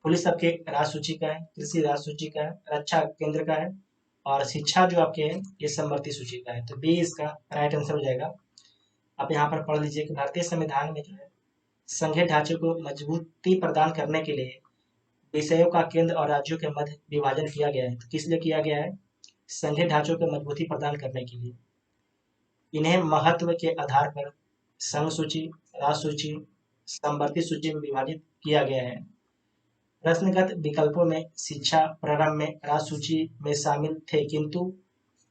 पुलिस आपके राज सूची का है, कृषि राज सूची का है, रक्षा केंद्र का है, और शिक्षा जो आपके है ये समवर्ती सूची का है, तो बी इसका राइट आंसर हो जाएगा। आप यहाँ पर पढ़ लीजिए कि भारतीय संविधान में जो है संघीय ढांचे को मजबूती प्रदान करने के लिए विषयों का केंद्र और राज्यों के मध्य विभाजन किया गया है। तो किस लिए किया गया है, संघीय ढांचों को मजबूती प्रदान करने के लिए। इन्हें महत्व के आधार पर संघ सूची, राज सूची, समवर्ती सूची में विभाजित किया गया है। प्रश्नगत विकल्पों में शिक्षा प्रारंभ में राज सूची में शामिल थे, किंतु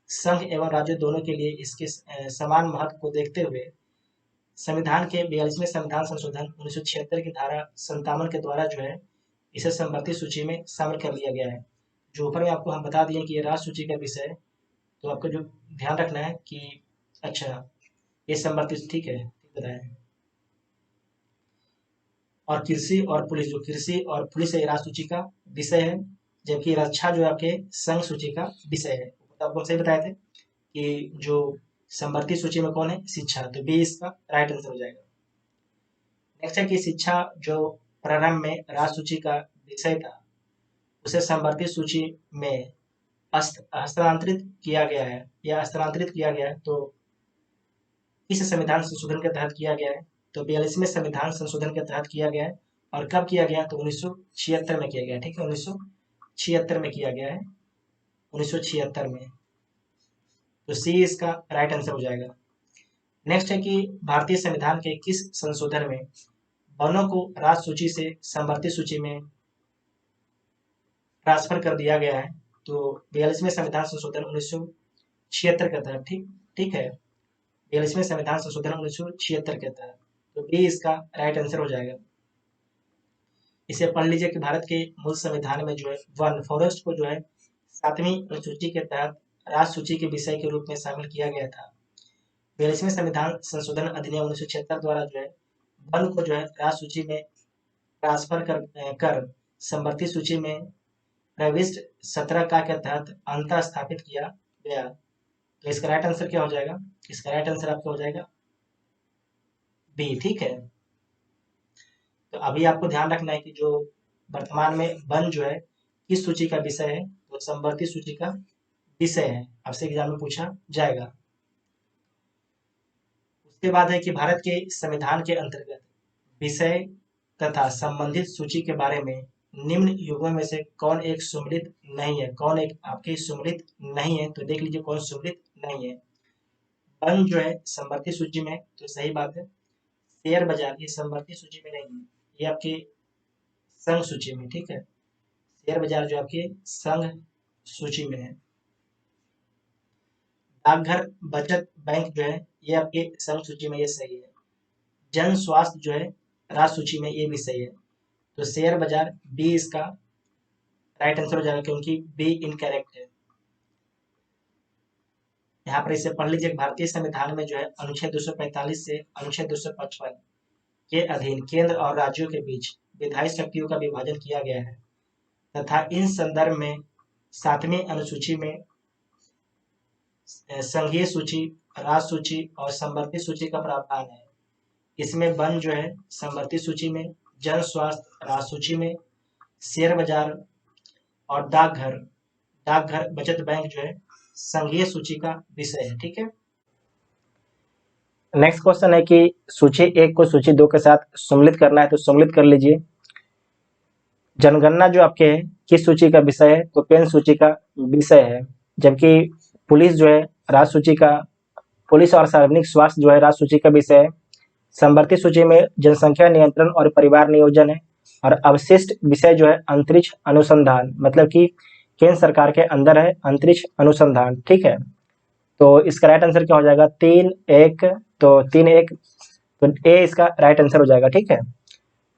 संघ एवं राज्य दोनों के लिए इसके समान महत्व को देखते हुए संविधान के 42वें संविधान संशोधन 1976 की धारा 57 के द्वारा जो है इसे समवर्ती सूची में शामिल कर लिया गया है। जो ऊपर में आपको हम बता दिए कि ये राज सूची का विषय है, तो आपको जो ध्यान रखना है कि अच्छा ये समवर्ती, ठीक है, बताया। और कृषि और पुलिस, जो कृषि और पुलिस है राज सूची का विषय है, जबकि रक्षा जो आपके संघ सूची का विषय है। तो आपको सही बताए थे कि जो समवर्ती सूची में कौन है, शिक्षा, तो बी इसका राइट आंसर हो जाएगा। नेक्स्ट है कि शिक्षा जो प्रारंभ में राज सूची का विषय था उसे समवर्ती सूची में हस्तांतरित किया गया है, या हस्तांतरित किया गया है, तो इस संविधान संशोधन के तहत किया गया है, तो 42वें संविधान संशोधन के तहत किया गया है। और कब किया गया, तो 1976 में किया गया, ठीक है, 1976 में किया गया है, 1976 में, तो सी इसका राइट आंसर हो जाएगा। नेक्स्ट है कि भारतीय संविधान के किस संशोधन में वनों को राज सूची से समवर्ती सूची में ट्रांसफर कर दिया गया है, तो 42वें संविधान संशोधन 1976 के तहत, ठीक है, 42वें संविधान संशोधन 1976 के तहत, तो बी इसका राइट आंसर हो जाएगा। इसे पढ़ लीजिए कि भारत के मूल संविधान में जो है वन फॉरेस्ट को जो है 7वीं अनुसूची के तहत राज सूची के विषय के रूप में शामिल किया गया था। 42वें संविधान संशोधन अधिनियम 1976 द्वारा जो है वन को जो है राज सूची में ट्रांसफर कर समवर्ती सूची में प्रविष्ट 17 का के तहत अंतः स्थापित किया गया। तो इसका राइट आंसर क्या हो जाएगा, इसका राइट आंसर आपका हो जाएगा बी, ठीक है। तो अभी आपको ध्यान रखना है कि जो वर्तमान में वन जो है किस सूची का विषय है, तो समवर्ती सूची का विषय है, आपसे एग्जाम में पूछा जाएगा। उसके बाद है कि भारत के संविधान के अंतर्गत विषय तथा संबंधित सूची के बारे में निम्न युग्मों में से कौन एक सम्मिलित नहीं है, कौन एक आपके सम्मिलित नहीं है, तो देख लीजिए कौन सम्मिलित नहीं है। वन जो है समवर्ती सूची में, तो सही बात है। शेयर बाजार ये समवर्ती सूची में नहीं है, ये आपके संघ सूची में, ठीक है, शेयर बाजार जो आपके संघ सूची में है। डाकघर बचत बैंक जो है ये आपके संघ सूची में, ये सही है। जन स्वास्थ्य जो है राज सूची में, ये भी सही है। तो शेयर बाजार बी इसका राइट आंसर हो जाएगा, क्योंकि बी इनकरेक्ट है। यहाँ पर इसे पढ़ लीजिए, भारतीय संविधान में जो है अनुच्छेद 245 से अनुच्छेद 255 के अधीन केंद्र और राज्यों के बीच विधायी शक्तियों का विभाजन किया गया है तथा इन संदर्भ में 7वीं अनुसूची में संघीय सूची, राज सूची और समवर्ती सूची का प्रावधान है। इसमें वन जो है समवर्ती सूची में, जन स्वास्थ्य राज सूची में, शेयर बाजार और डाकघर बचत बैंक जो है संघीय सूची का विषय है, ठीक है। नेक्स्ट क्वेश्चन है कि सूची 1 को सूची 2 के साथ सम्मिलित करना है, तो सम्मिलित कर लीजिए। जनगणना जो आपके है किस सूची का विषय है, तो पेन सूची का विषय है। जबकि पुलिस जो है राज्य सूची का, पुलिस और सार्वजनिक स्वास्थ्य जो है राज्य सूची का विषय है। संवर्ती सूची में जनसंख्या नियंत्रण और परिवार नियोजन है। और अवशिष्ट विषय जो है अंतरिक्ष अनुसंधान, मतलब कि केंद्र सरकार के अंदर है अंतरिक्ष अनुसंधान, ठीक है। तो इसका राइट आंसर क्या हो जाएगा, 3-1, तो 3-1, तो ए इसका राइट आंसर हो जाएगा, ठीक है।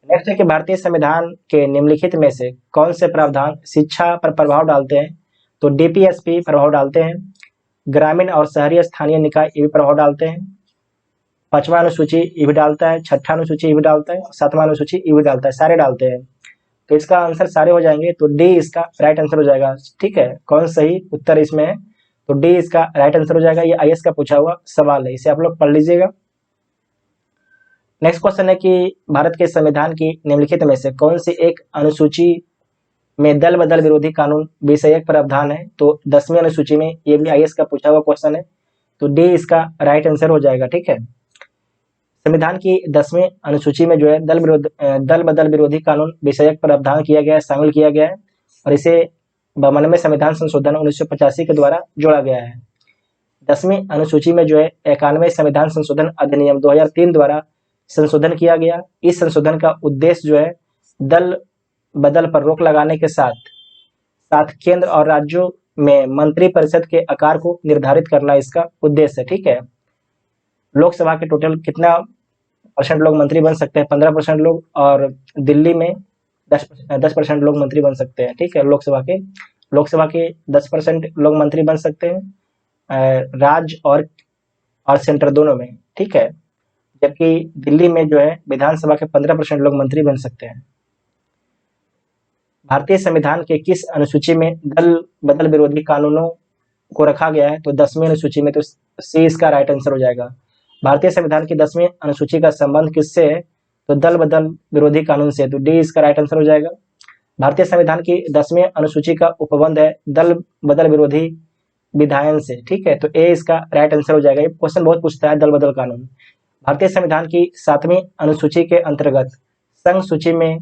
नेक्स्ट है कि भारतीय संविधान के निम्नलिखित में से कौन से प्रावधान शिक्षा पर प्रभाव डालते हैं, तो डीपीएसपी प्रभाव डालते हैं, ग्रामीण और शहरी स्थानीय निकाय ये भी प्रभाव डालते हैं, 5वां अनुसूची ये भी डालता है, 6ठा अनुसूची ये भी डालता है, 7वां अनुसूची ये भी डालता है, सारे डालते हैं। तो इसका आंसर सारे हो जाएंगे, तो डी इसका राइट आंसर हो जाएगा, ठीक है। कौन सही उत्तर इसमें है, तो डी इसका राइट आंसर हो जाएगा। ये आईएएस का पूछा हुआ सवाल है, इसे आप लोग पढ़ लीजिएगा। नेक्स्ट क्वेश्चन है कि भारत के संविधान की निम्नलिखित में से कौन सी एक अनुसूची में दल बदल विरोधी कानून विषयक प्रावधान है, तो 10वीं अनुसूची में, ये भी आईएएस का पूछा हुआ क्वेश्चन है, तो डी इसका राइट आंसर हो जाएगा, ठीक है। संविधान की 10वीं अनुसूची में जो है दल बदल विरोधी कानून विषयक प्रावधान किया गया है, शामिल किया गया है, और इसे 92वें संविधान संशोधन 1985 के द्वारा जोड़ा गया है। 10वीं अनुसूची में जो है 91वें संविधान संशोधन अधिनियम 2003 द्वारा संशोधन किया गया। इस संशोधन का उद्देश्य जो है दल बदल पर रोक लगाने के साथ साथ केंद्र और राज्यों में मंत्री परिषद के आकार को निर्धारित करना इसका उद्देश्य है, ठीक है। लोकसभा के टोटल कितना % लोग मंत्री बन सकते हैं, 15% लोग, और दिल्ली में 10% लोग मंत्री बन सकते हैं, ठीक है। लोकसभा के 10% लोग मंत्री बन सकते हैं, राज्य और सेंटर दोनों में, ठीक है। जबकि दिल्ली में जो है विधानसभा के 15% लोग मंत्री बन सकते हैं। भारतीय संविधान के किस अनुसूची में दल बदल विरोधी कानूनों को रखा गया है, तो 10वीं अनुसूची में, तो सी इसका राइट आंसर हो जाएगा। भारतीय संविधान की 10वीं अनुसूची का संबंध किससे है, तो दल बदल विरोधी कानून से, तो डी इसका राइट आंसर हो जाएगा। भारतीय संविधान की 10वीं अनुसूची का उपबंध है दल बदल विरोधी विधायन से, ठीक है। तो ए इसका राइट आंसर हो जाएगा। ये क्वेश्चन बहुत पूछता है, दल बदल कानून। भारतीय संविधान की 7वीं अनुसूची के अंतर्गत संघ सूची में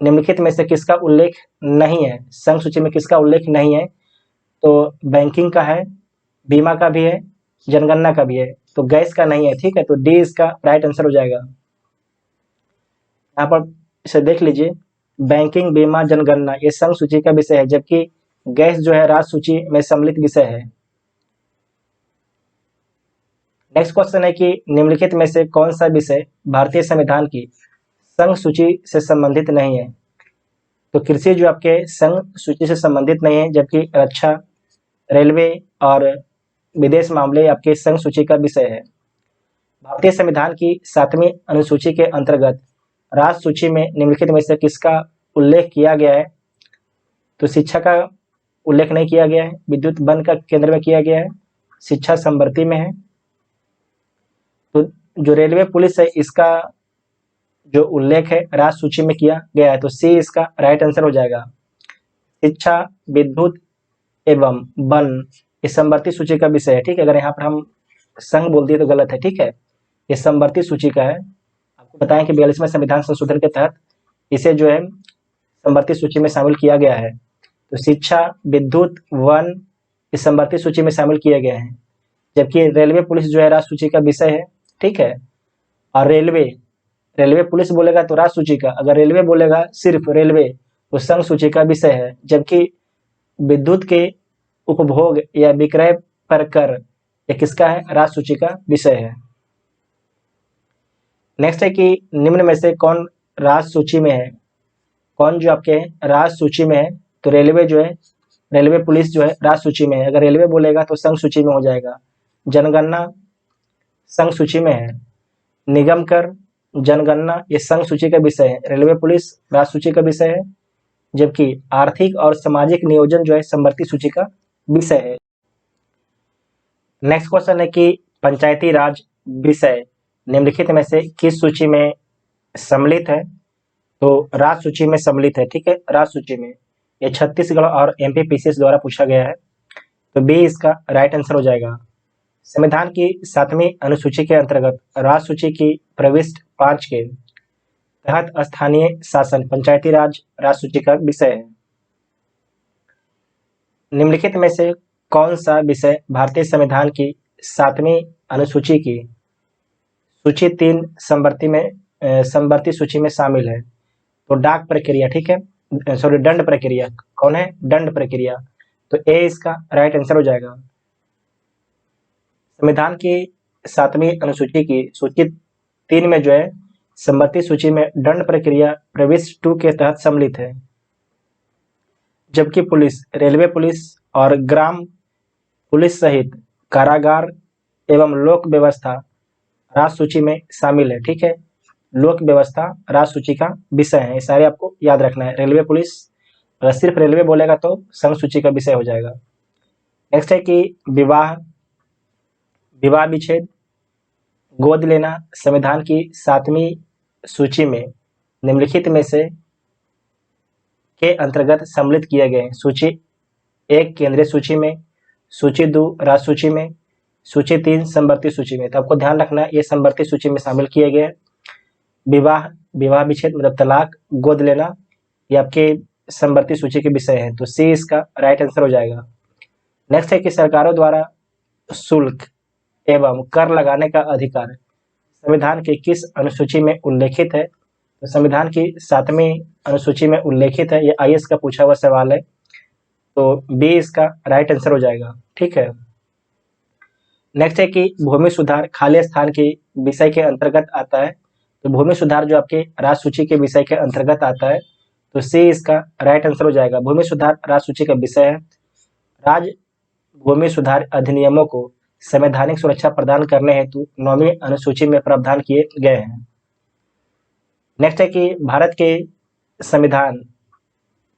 निम्नलिखित में से किसका उल्लेख नहीं है, संघ सूची में किसका उल्लेख नहीं है, तो बैंकिंग का है, बीमा का भी है, जनगणना का भी है, तो गैस का नहीं है, ठीक है। तो डी इसका राइट आंसर हो जाएगा। यहाँ पर इसे देख लीजिए, बैंकिंग, बीमा, जनगणना ये संघ सूची का विषय है, जबकि गैस जो है राज्य सूची में सम्मिलित विषय है। नेक्स्ट क्वेश्चन है कि निम्नलिखित में से कौन सा विषय भारतीय संविधान की संघ सूची से संबंधित नहीं है, तो कृषि जो आपके संघ सूची से संबंधित नहीं है, जबकि रक्षा, रेलवे और विदेश मामले आपके संघ सूची का विषय है। भारतीय संविधान की 7वीं अनुसूची के अंतर्गत राज्य सूची में निम्नलिखित में से किसका उल्लेख किया गया है, तो शिक्षा का उल्लेख नहीं किया गया है, विद्युत वन का केंद्र में किया गया है, शिक्षा संवर्ती में है। तो जो रेलवे पुलिस है इसका जो उल्लेख है राज्य सूची में किया गया है, तो सी इसका राइट आंसर हो जाएगा। शिक्षा, विद्युत एवं वन ये संवर्ती सूची का विषय है, ठीक है। अगर यहाँ पर हम संघ बोल दिए तो गलत है, ठीक है। ये संवर्ती सूची का है। आपको बताएं कि 42वें संविधान संशोधन के तहत इसे जो है संवर्ती सूची में शामिल किया गया है। तो शिक्षा, विद्युत, वन इस संवर्ती सूची में शामिल किए गए हैं, जबकि रेलवे पुलिस जो है राज्य सूची का विषय है, ठीक है। और रेलवे पुलिस बोलेगा तो राज्य सूची का, अगर रेलवे बोलेगा सिर्फ रेलवे तो संघ सूची का विषय है, जबकि विद्युत के उपभोग या विक्रय पर कर ये किसका है, राज्य सूची का विषय है। नेक्स्ट है कि निम्न में से कौन राज्य सूची में है, कौन जो आपके राज्य सूची में है, तो रेलवे जो है, रेलवे पुलिस जो है राज्य सूची में है। अगर रेलवे बोलेगा तो संघ सूची में हो जाएगा। जनगणना संघ सूची में है, निगम कर, जनगणना ये संघ सूची का विषय है, रेलवे पुलिस राज्य सूची का विषय है, जबकि आर्थिक और सामाजिक नियोजन जो है संवर्ती सूची का विषय है। नेक्स्ट क्वेश्चन है कि पंचायती राज विषय निम्नलिखित में से किस सूची में सम्मिलित है, तो राज्य सूची में सम्मिलित है, ठीक है। राज्य सूची में ये छत्तीसगढ़ और एमपी पीसीएस द्वारा पूछा गया है, तो बी इसका राइट आंसर हो जाएगा। संविधान की 7वीं अनुसूची के अंतर्गत राज्य सूची की प्रविष्ट 5 के तहत स्थानीय शासन पंचायती राज सूची का विषय है। निम्नलिखित में से कौन सा विषय भारतीय संविधान की 7वीं अनुसूची की सूची 3 समवर्ती सूची में शामिल है? तो डाक प्रक्रिया, ठीक है, सॉरी दंड प्रक्रिया। कौन है? दंड प्रक्रिया। तो ए इसका राइट आंसर हो जाएगा। संविधान की 7वीं अनुसूची की सूची 3 में जो है समवर्ती सूची में दंड प्रक्रिया प्रविष्टि 2 के तहत सम्मिलित है, जबकि पुलिस, रेलवे पुलिस और ग्राम पुलिस सहित कारागार एवं लोक व्यवस्था राज सूची में शामिल है। ठीक है, लोक व्यवस्था राज सूची का विषय है। ये सारे आपको याद रखना है। रेलवे पुलिस, अगर सिर्फ रेलवे बोलेगा तो संघ सूची का विषय हो जाएगा। नेक्स्ट है कि विवाह विच्छेद, गोद लेना संविधान की 7वीं सूची में निम्नलिखित में से के अंतर्गत सम्मिलित किए गए। सूची 1 केंद्रीय सूची में, सूची 2 राज सूची में, सूची 3 समवर्ती सूची में। तो आपको ध्यान रखना है ये समवर्ती सूची में शामिल किए गए। विवाह विच्छेद मतलब तलाक, गोद लेना, ये आपके समवर्ती सूची के विषय है। तो सी इसका राइट आंसर हो जाएगा। नेक्स्ट है कि सरकारों द्वारा शुल्क एवं कर लगाने का अधिकार संविधान की किस अनुसूची में उल्लेखित है? तो संविधान की 7वीं अनुसूची में उल्लेखित है। ये आईएएस का पूछा हुआ सवाल है, तो बी इसका राइट आंसर हो जाएगा। ठीक है, नेक्स्ट है कि भूमि सुधार खाली स्थान के विषय के अंतर्गत आता है। तो भूमि सुधार जो आपके राज सूची के विषय के अंतर्गत आता है, तो सी इसका राइट आंसर हो जाएगा। भूमि सुधार राज सूची का विषय है। राज भूमि सुधार अधिनियमों को संवैधानिक सुरक्षा प्रदान करने हेतु 9वीं अनुसूची में प्रावधान किए गए हैं। नेक्स्ट है कि भारत के संविधान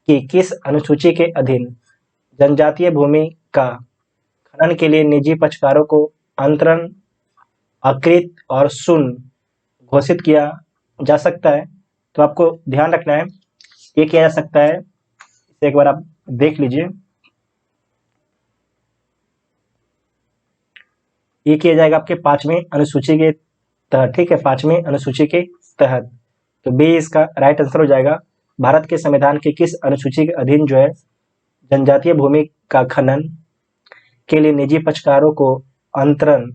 की किस अनुसूची के अधीन जनजातीय भूमि का खनन के लिए निजी पक्षकारों को अंतरण, अकृत और शून्य घोषित किया जा सकता है? तो आपको ध्यान रखना है ये किया जा सकता है, इसे एक बार आप देख लीजिए। ये किया जाएगा आपके 5वीं अनुसूची के तहत। ठीक है, 5वीं अनुसूची के तहत। तो बी इसका राइट आंसर हो जाएगा। भारत के संविधान की किस अनुसूची के अधीन जो है जनजातीय भूमि का खनन के लिए निजी पक्षकारों को अंतरण,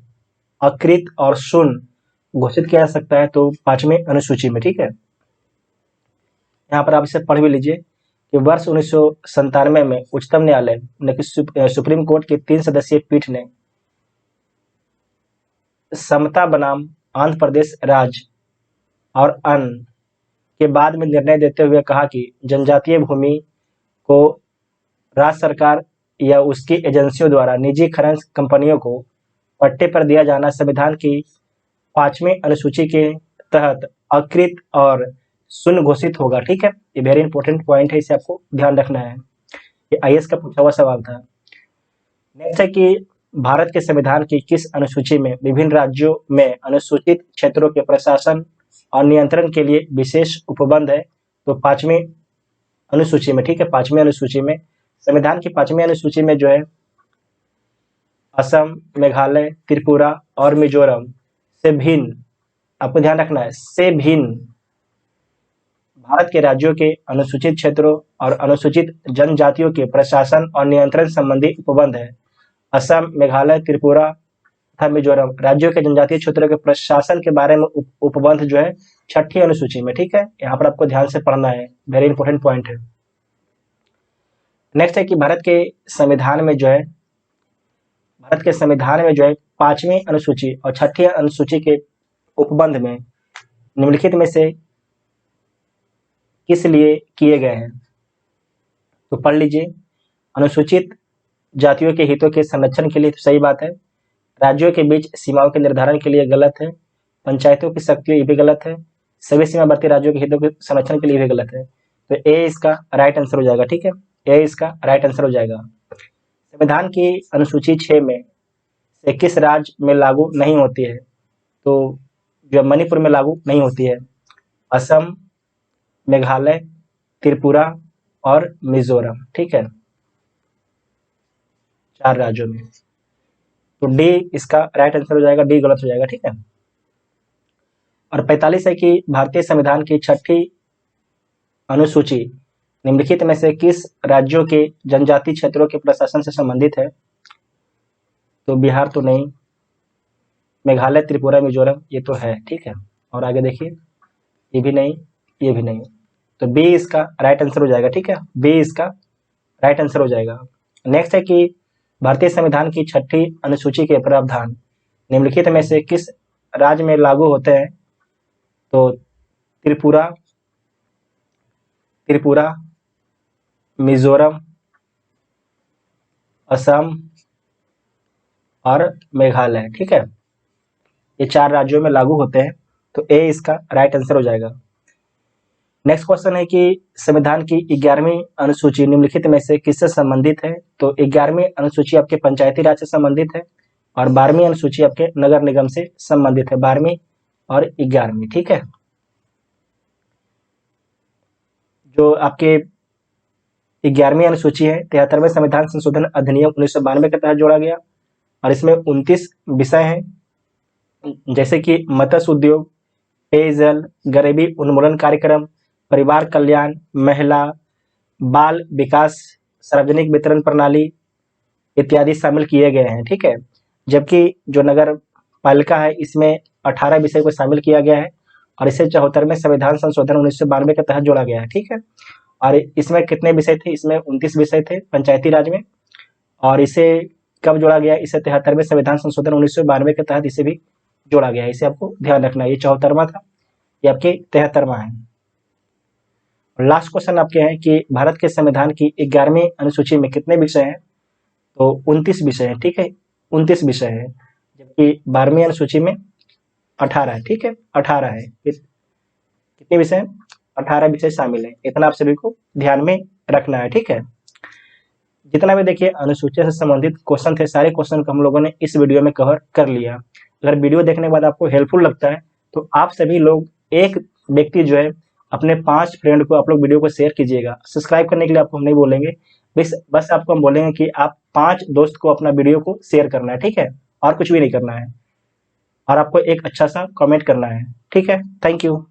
अकृत और शून्य घोषित किया जा सकता है? तो 5वीं अनुसूची में। ठीक है, यहाँ पर आप इसे पढ़ भी लीजिए कि वर्ष 1997 में उच्चतम न्यायालय सुप्रीम कोर्ट की 3 सदस्यीय पीठ ने समता बनाम आंध्र प्रदेश राज्य और अन्य के बाद में निर्णय देते हुए कहा कि जनजातीय भूमि को राज्य सरकार या उसकी एजेंसियों द्वारा निजी खनन कंपनियों को पट्टे पर दिया जाना संविधान की 5वीं अनुसूची के तहत अकृत और शून्य घोषित होगा। ठीक है, ये वेरी इंपॉर्टेंट पॉइंट है, इसे आपको ध्यान रखना है। ये आईएएस का पूछा हुआ सवाल था। नेक्स्ट है कि भारत के संविधान की किस अनुसूची में विभिन्न राज्यों में अनुसूचित क्षेत्रों के प्रशासन और नियंत्रण के लिए विशेष उपबंध है? तो 5वीं अनुसूची में। ठीक है, 5वीं अनुसूची में, संविधान की 5वीं अनुसूची में जो है असम, मेघालय, त्रिपुरा और मिजोरम से भिन्न, आपको ध्यान रखना है, से भिन्न भारत के राज्यों के अनुसूचित क्षेत्रों और अनुसूचित जनजातियों के प्रशासन और नियंत्रण संबंधी उपबंध है। असम, मेघालय, त्रिपुरा तथा मिजोरम राज्यों के जनजातीय क्षेत्रों के प्रशासन के बारे में उपबंध जो है 6ठी अनुसूची में। ठीक है, यहाँ पर आपको ध्यान से पढ़ना है, वेरी इंपॉर्टेंट पॉइंट है। नेक्स्ट है कि भारत के संविधान में जो है 5वीं अनुसूची और 6ठी अनुसूची के उपबंध में निम्नलिखित में से किस लिए किए गए हैं? तो पढ़ लीजिए। अनुसूचित जातियों के हितों के संरक्षण के लिए, तो सही बात है। राज्यों के बीच सीमाओं के निर्धारण के लिए गलत है। पंचायतों की शक्तियों, ये भी गलत है। सभी सीमावर्ती राज्यों के हितों के संरक्षण के लिए भी गलत है। तो ए इसका राइट आंसर हो जाएगा। ठीक है, ए इसका राइट आंसर हो जाएगा। संविधान की अनुसूची 6 में से किस राज्य में लागू नहीं होती है? तो जो मणिपुर में लागू नहीं होती है, असम, मेघालय, त्रिपुरा और मिजोरम। ठीक है, 4 राज्यों में। तो डी इसका राइट आंसर हो जाएगा, डी गलत हो जाएगा। ठीक है, और 45 है कि भारतीय संविधान की 6ठी अनुसूची निम्नलिखित में से किस राज्यों के जनजातीय क्षेत्रों के प्रशासन से संबंधित है? तो बिहार तो नहीं, मेघालय, त्रिपुरा, मिजोरम ये तो है, ठीक है। और आगे देखिए, ये भी नहीं, ये भी नहीं, तो बी इसका राइट आंसर हो जाएगा, ठीक है, बी इसका राइट आंसर हो जाएगा। नेक्स्ट है कि भारतीय संविधान की 6ठी अनुसूची के प्रावधान निम्नलिखित में से किस राज्य में लागू होते हैं? तो त्रिपुरा, मिजोरम, असम और मेघालय, ठीक है, ये 4 राज्यों में लागू होते हैं, तो ए इसका राइट आंसर हो जाएगा। नेक्स्ट क्वेश्चन है कि संविधान की 11वीं अनुसूची निम्नलिखित में से किससे संबंधित है? तो 11वीं अनुसूची आपके पंचायती राज से संबंधित है और 12वीं अनुसूची आपके नगर निगम से संबंधित है, 12वीं और 11वीं, ठीक है। जो आपके 11वीं अनुसूची है 73वें संविधान संशोधन अधिनियम 1992 के तहत जोड़ा गया और इसमें 29 विषय हैं, जैसे कि मत्स्य उद्योग, पेयजल, गरीबी उन्मूलन कार्यक्रम, परिवार कल्याण, महिला बाल विकास, सार्वजनिक वितरण प्रणाली इत्यादि शामिल किए गए हैं, ठीक है। जबकि जो नगर पालिका है इसमें 18 विषय को शामिल किया गया है और इसे 74वें संविधान संशोधन 1992 के तहत जोड़ा गया है, ठीक है। और इसमें कितने विषय थे? इसमें 29 विषय थे पंचायती राज में। और इसे कब जोड़ा गया? इसे 73वें संविधान संशोधन 1992 के तहत इसे भी जोड़ा गया है, इसे आपको ध्यान रखना है। ये 74वां था, ये आपके 73वां है। लास्ट क्वेश्चन आपके हैं कि भारत के संविधान की 11वीं अनुसूची में कितने विषय हैं? तो 29 विषय है, ठीक है, 29 विषय है, जबकि 12वीं अनुसूची में 18 है, ठीक है, 18 है। कितने विषय हैं? 18 विषय शामिल है, इतना आप सभी को ध्यान में रखना है, ठीक है। जितना भी देखिए अनुसूची से संबंधित क्वेश्चन थे, सारे क्वेश्चन को हम लोगों ने इस वीडियो में कवर कर लिया। अगर वीडियो देखने के बाद आपको हेल्पफुल लगता है तो आप सभी लोग, एक व्यक्ति जो है अपने 5 फ्रेंड को आप लोग वीडियो को शेयर कीजिएगा। सब्सक्राइब करने के लिए आपको हम नहीं बोलेंगे, बस आपको हम बोलेंगे कि आप 5 दोस्त को अपना वीडियो को शेयर करना है, ठीक है, और कुछ भी नहीं करना है, और आपको एक अच्छा सा कमेंट करना है, ठीक है। Thank you.